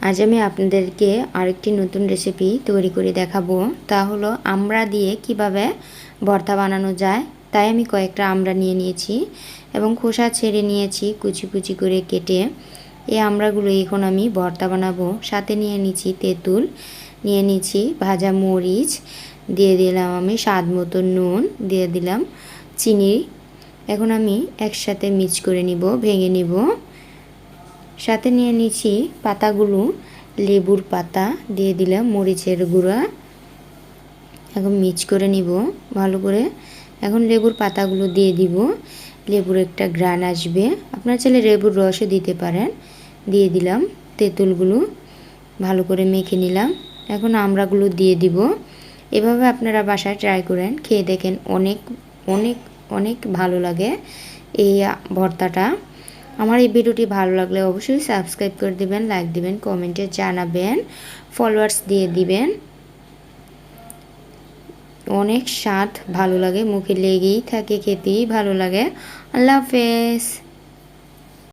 আজ আমি আপনাদেরকে আরেকটি নতুন রেসিপি তৈরি করে দেখাবো। তা হলো আমড়া দিয়ে কিভাবে ভর্তা বানানো যায়। তাই আমি কয়েকটা আমড়া নিয়ে নিয়েছি এবং খোসা ছেড়ে নিয়েছি কুচি কুচি করে কেটে। এই আমড়াগুলো এখন আমি ভর্তা বানাবো। সাথে নিয়ে নিচ্ছি তেঁতুল, নিয়ে নিচ্ছি ভাজা মরিচ, দিয়ে দিলাম আমি স্বাদ মতো নুন, দিয়ে দিলাম চিনি। এখন আমি একসাথে মিক্স করে নিব, ভেঙে নিব। সাথে নিয়ে নিচ্ছি পাতাগুলো, লেবুর পাতা, দিয়ে দিলাম মরিচের গুঁড়া। এখন মিক্স করে নিব ভালো করে। এখন লেবুর পাতাগুলো দিয়ে দিব, লেবুর একটা ঘ্রাণ আসবে। আপনারা চাইলে লেবুর রসও দিতে পারেন। দিয়ে দিলাম তেঁতুলগুলো, ভালো করে মেখে নিলাম। এখন আমড়াগুলো দিয়ে দিব। এভাবে আপনারা বাসায় ট্রাই করেন, খেয়ে দেখেন, অনেক অনেক অনেক ভালো লাগে এই ভর্তাটা। আমার এই ভিডিওটি ভালো লাগলে অবশ্যই সাবস্ক্রাইব করে দিবেন, লাইক দিবেন, কমেন্টে জানাবেন, ফলোয়ার্স দিয়ে দিবেন। অনেক স্বাদ ভালো লাগে, মুখে লেগেই থাকে, খেতেই ভালো লাগে। আল্লাহ হাফেজ।